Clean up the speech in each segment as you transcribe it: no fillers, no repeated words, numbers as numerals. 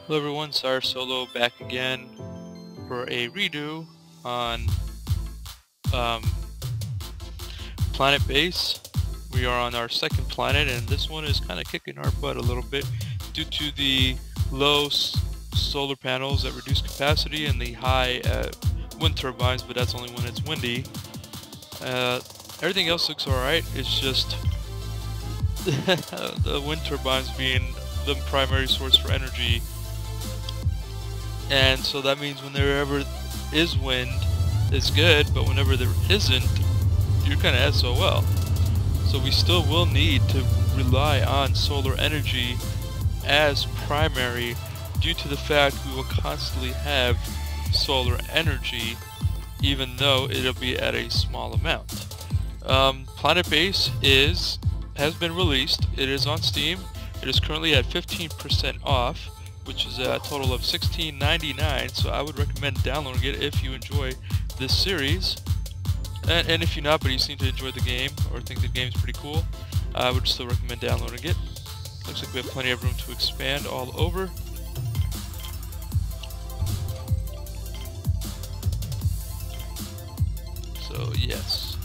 Hello everyone, Sire Solo back again for a redo on PlanetBase. We are on our second planet, and this one is kind of kicking our butt a little bit due to the low solar panels that reduce capacity and the high wind turbines, but that's only when it's windy. Everything else looks alright, it's just the wind turbines being the primary source for energy. And so that means whenever is wind, it's good, but whenever there isn't, you're kind of SOL. So we still will need to rely on solar energy as primary due to the fact we will constantly have solar energy even though it'll be at a small amount. PlanetBase has been released. It is on Steam. It is currently at 15% off, which is a total of $16.99, so I would recommend downloading it if you enjoy this series. And if you're not, but you seem to enjoy the game or think the game's pretty cool, I would still recommend downloading it. Looks like we have plenty of room to expand all over. So yes,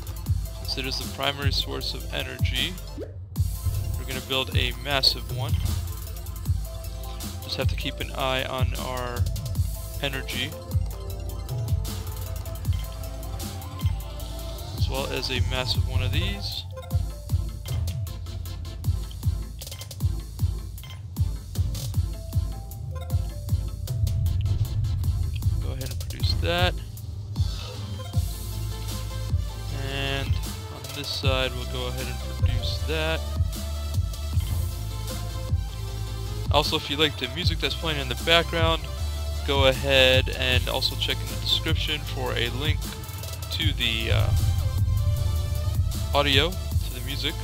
since it is the primary source of energy, we're going to build a massive one. Just have to keep an eye on our energy, as well as a massive one of these. Go ahead and produce that. And on this side, we'll go ahead and produce that. Also, if you like the music that's playing in the background, go ahead and also check in the description for a link to the audio, to the music.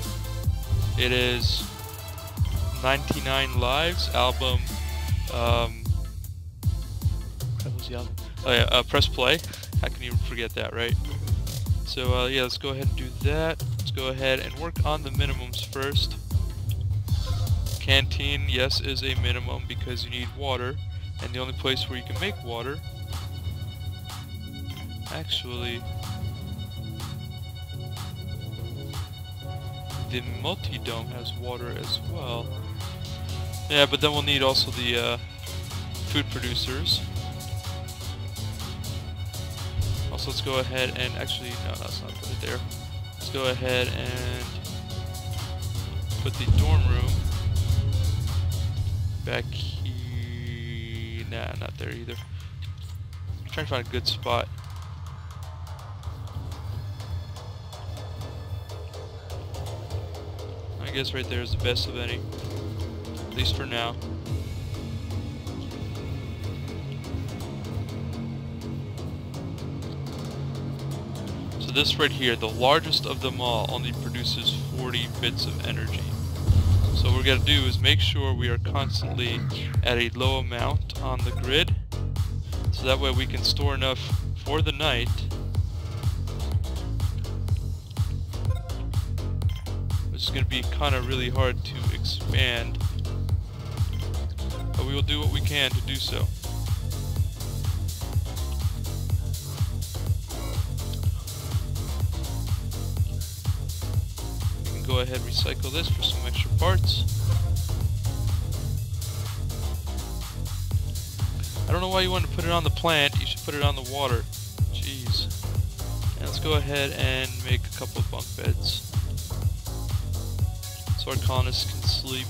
It is 99 Lives album. What was the album? Oh yeah, Press Play. How can you forget that, right? So yeah, let's go ahead and do that. Let's go ahead and work on the minimums first. Canteen, yes, is a minimum because you need water, and the only place where you can make water, actually, the multi-dome has water as well. Yeah, but then we'll need also the food producers. Also, let's go ahead and actually, no, let's not put it there. Let's go ahead and put the dorm room back here. Nah, not there either. I'm trying to find a good spot. I guess right there is the best of any, at least for now. So this right here, the largest of them all, only produces 40 bits of energy. So what we're going to do is make sure we are constantly at a low amount on the grid, so that way we can store enough for the night. Which is going to be kind of really hard to expand, but we will do what we can to do so. Go ahead and recycle this for some extra parts. I don't know why you want to put it on the plant, you should put it on the water. Jeez. And let's go ahead and make a couple of bunk beds so our colonists can sleep.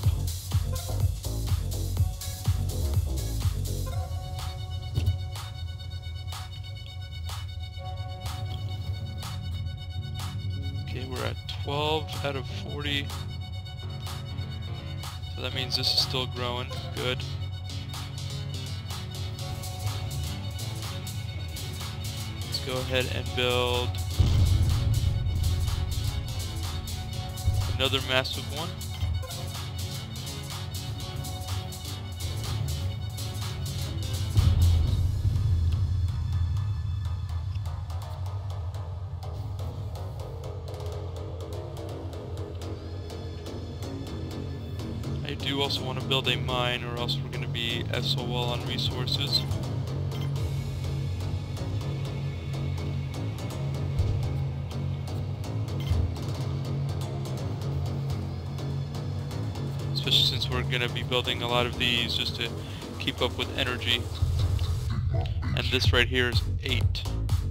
Okay, we're at 12 out of 40, so that means this is still growing. Good. Let's go ahead and build another massive one. I do also want to build a mine, or else we're going to be SOL on resources. Especially since we're going to be building a lot of these just to keep up with energy. And this right here is 8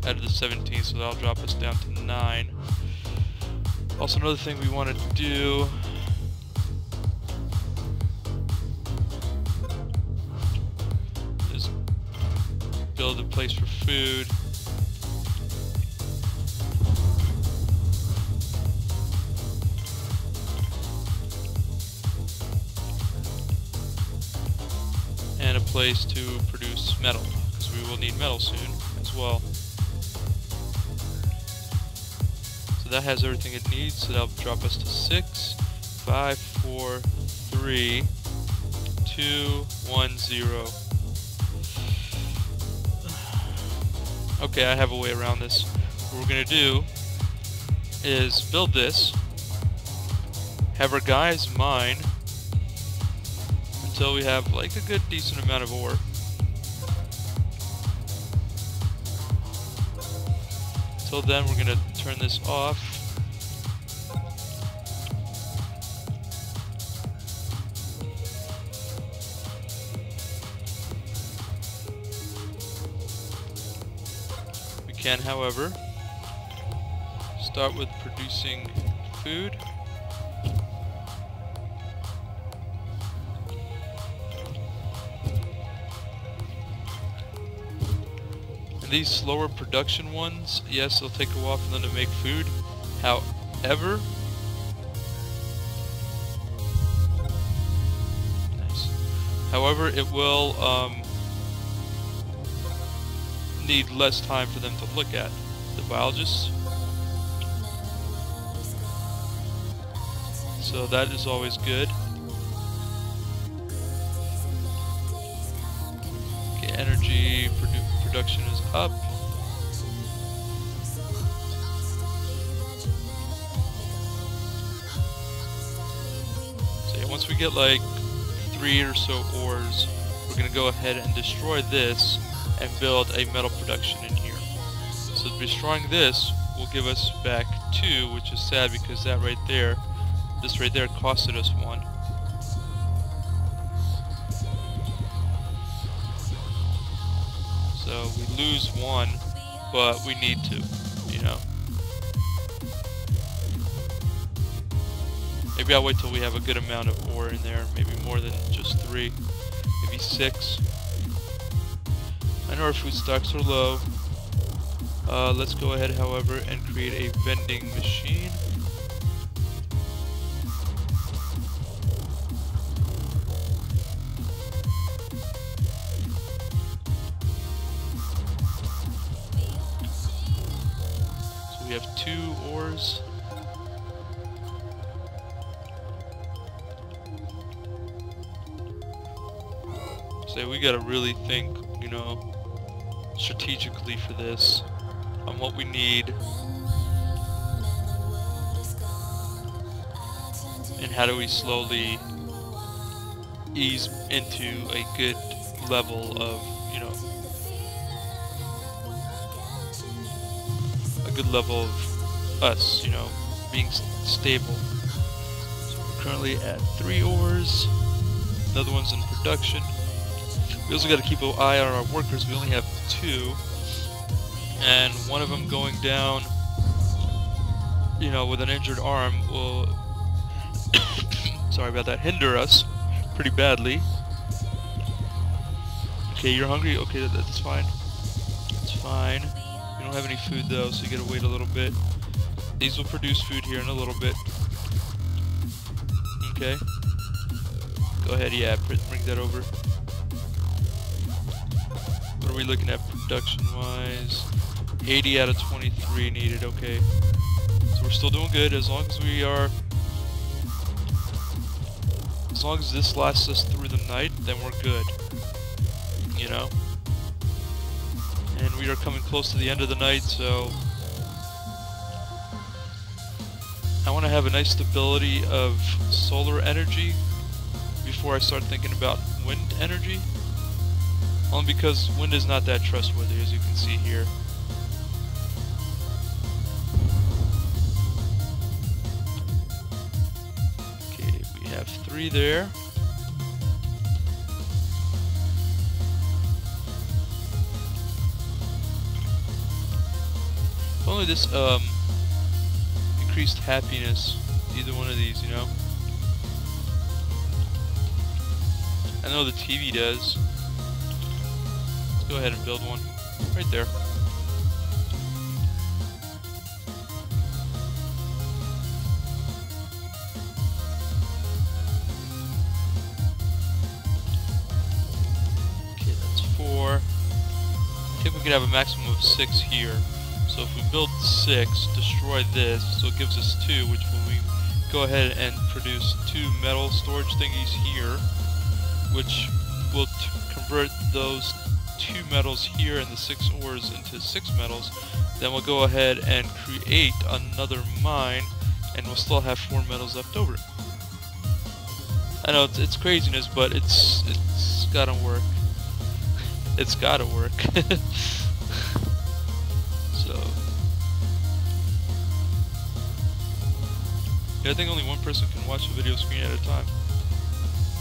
out of the 17, so that'll drop us down to 9. Also, another thing we want to do is build a place for food. And a place to produce metal, because we will need metal soon as well. So that has everything it needs, so that'll drop us to 6, 5, 4, 3, 2, 1, 0. Okay, I have a way around this. What we're gonna do is build this, have our guys mine until we have like a good decent amount of ore. Until then, we're gonna turn this off. We can, however, start with producing food. These slower production ones, yes, it'll take a while for them to make food. However, nice. However, it will need less time for them to look at. The biologists. So that is always good. Okay, energy production is up. So yeah, once we get like 3 or so ores, we're gonna go ahead and destroy this and build a metal production in here. So destroying this will give us back 2, which is sad because that right there, this right there costed us 1. So we lose 1, but we need to, you know. Maybe I'll wait till we have a good amount of ore in there, maybe more than just 3, maybe 6. I know our food stocks are low. Let's go ahead, however, and create a vending machine. We have 2 ores. So we gotta really think, you know, strategically for this, on what we need, and how do we slowly ease into a good level of, you know, good level of us, you know, being stable. So we're currently at 3 ores. Another one's in production. We also got to keep an eye on our workers. We only have 2, and one of them going down, you know, with an injured arm will, sorry about that, hinder us pretty badly. Okay, you're hungry? Okay, that's fine. That's fine. We don't have any food though, so you gotta wait a little bit. These will produce food here in a little bit. Okay. Go ahead, yeah, bring that over. What are we looking at production-wise? 80 out of 23 needed, okay. So we're still doing good as long as we are... As long as this lasts us through the night, then we're good. You know? And we are coming close to the end of the night, so... I want to have a nice stability of solar energy before I start thinking about wind energy. Only because wind is not that trustworthy, as you can see here. Okay, we have 3 there. If only this increased happiness, either one of these, you know. I know the TV does. Let's go ahead and build one right there. Okay, that's 4. I think we could have a maximum of 6 here. So if we build 6, destroy this, so it gives us 2, which will we go ahead and produce 2 metal storage thingies here, which will convert those 2 metals here and the 6 ores into 6 metals. Then we'll go ahead and create another mine, and we'll still have 4 metals left over. I know it's craziness, but it's gotta work. It's gotta work. So, yeah, I think only one person can watch the video screen at a time.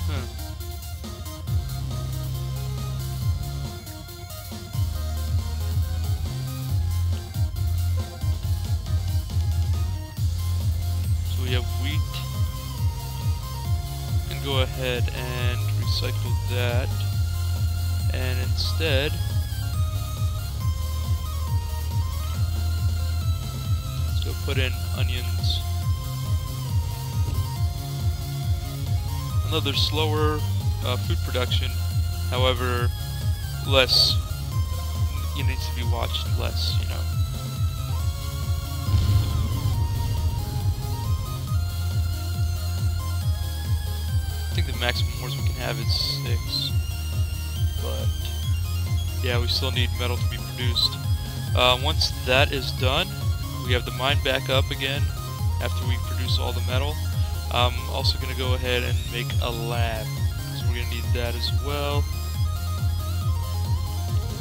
Huh. So we have wheat. We can go ahead and recycle that, and instead go put in onions. Another slower food production, however, less. It needs to be watched less, you know. I think the maximum ores we can have is 6, but yeah, we still need metal to be produced. Once that is done, we have the mine back up again after we produce all the metal. I'm also going to go ahead and make a lab, so we're going to need that as well.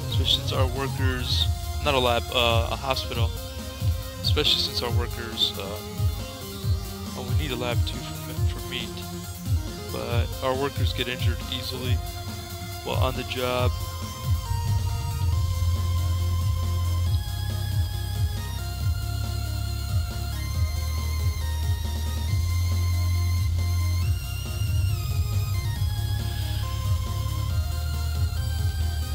Especially since our workers, not a lab, a hospital. Especially since our workers, well, we need a lab too for meat. But our workers get injured easily while on the job.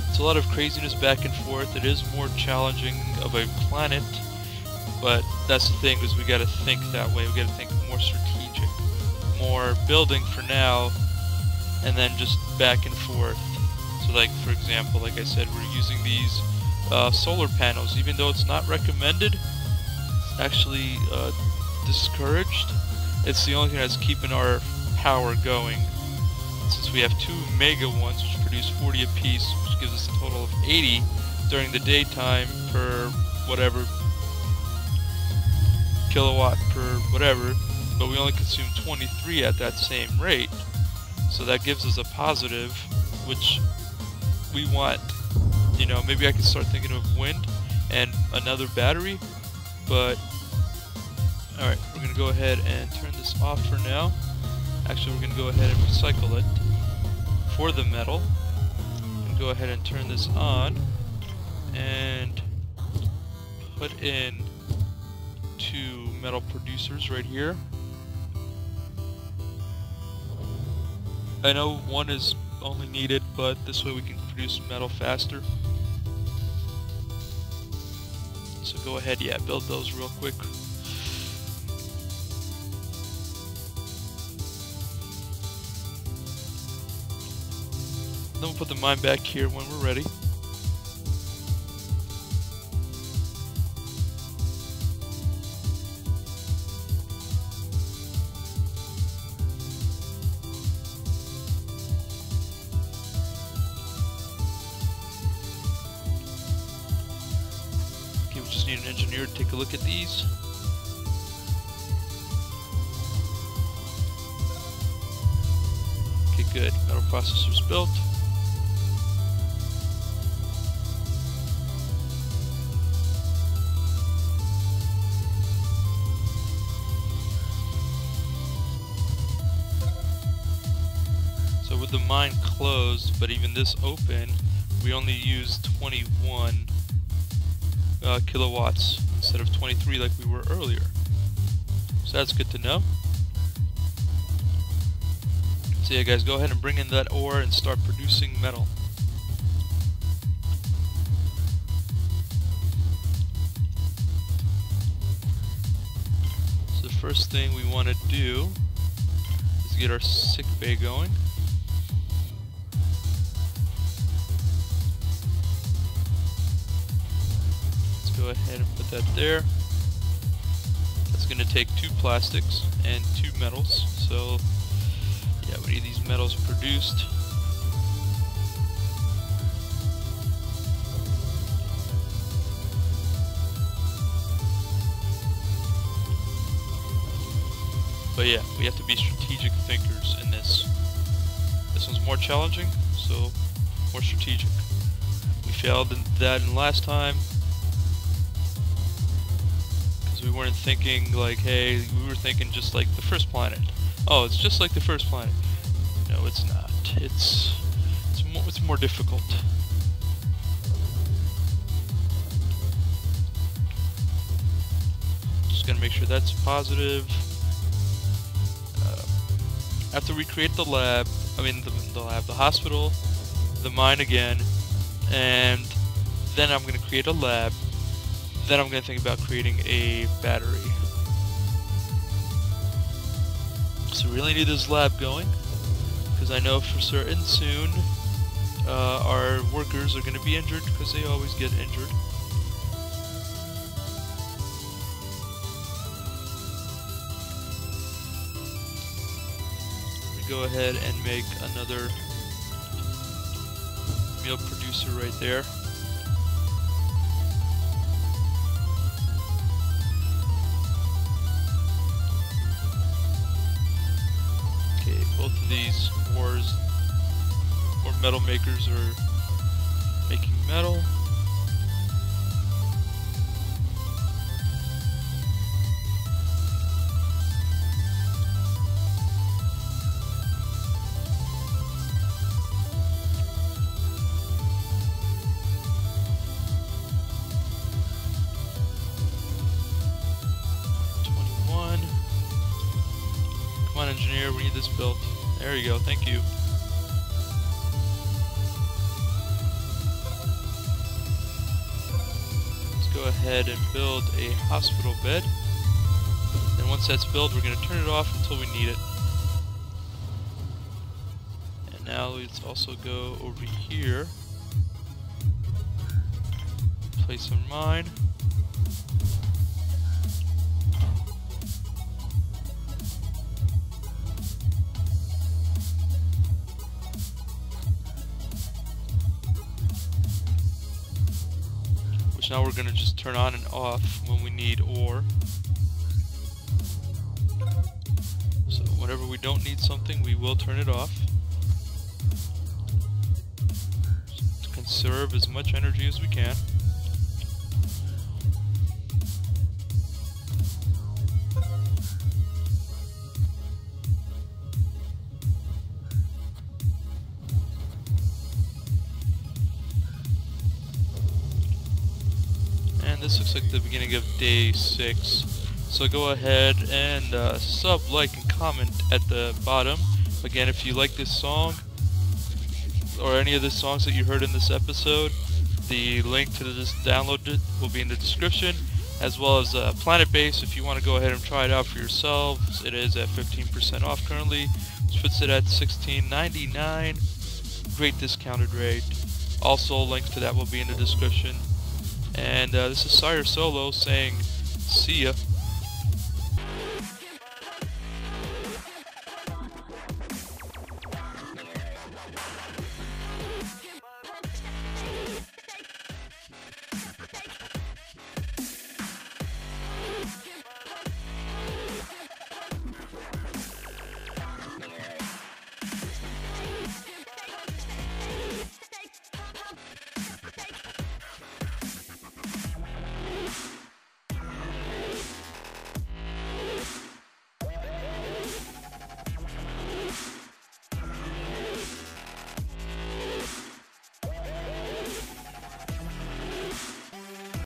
It's a lot of craziness back and forth. It is more challenging of a planet, but that's the thing, is we gotta think that way. We gotta think more strategic, more building for now, and then just back and forth. So like, for example, like I said, we're using these solar panels. Even though it's not recommended, it's actually discouraged. It's the only thing that's keeping our power going. Since we have 2 mega ones, which produce 40 apiece, which gives us a total of 80 during the daytime per whatever kilowatt per whatever, but we only consume 23 at that same rate. So that gives us a positive, which we want. You know, maybe I could start thinking of wind and another battery, but alright, we're going to go ahead and turn this off for now. Actually, we're going to go ahead and recycle it for the metal. And go ahead and turn this on and put in 2 metal producers right here. I know 1 is only needed, but this way we can produce metal faster. So go ahead, yeah, build those real quick. Then we'll put the mine back here when we're ready. Okay, we just need an engineer to take a look at these. Okay, good. Metal processor's built. So with the mine closed, but even this open, we only use 21 kilowatts instead of 23 like we were earlier. So that's good to know. So yeah guys, go ahead and bring in that ore and start producing metal. So the first thing we want to do is get our sick bay going. Go ahead and put that there. That's going to take 2 plastics and 2 metals. So yeah, we need these metals produced. But yeah, we have to be strategic thinkers in this. This one's more challenging, so more strategic. We failed in that in last time. We weren't thinking like, hey, we were thinking just like the first planet. Oh, it's just like the first planet. No, it's not. It's more difficult. Just gonna make sure that's positive. After we create the lab, the hospital, the mine again, and then I'm gonna create a lab. Then I'm going to think about creating a battery. So we really need this lab going, because I know for certain soon our workers are going to be injured, because they always get injured. We go ahead and make another meal producer right there. Both of these metal makers are making metal. Come on, engineer, we need this built. There you go, thank you. Let's go ahead and build a hospital bed. And once that's built, we're going to turn it off until we need it. And now let's also go over here. Place a mine. Now we're going to just turn on and off when we need ore. So whenever we don't need something, we will turn it off. To conserve as much energy as we can. This looks like the beginning of day 6. So go ahead and sub, like, and comment at the bottom. Again, if you like this song or any of the songs that you heard in this episode, the link to this download will be in the description, as well as PlanetBase if you want to go ahead and try it out for yourselves. It is at 15% off currently, which puts it at $16.99. Great discounted rate. Also, links to that will be in the description. And this is Sire Solo saying, see ya.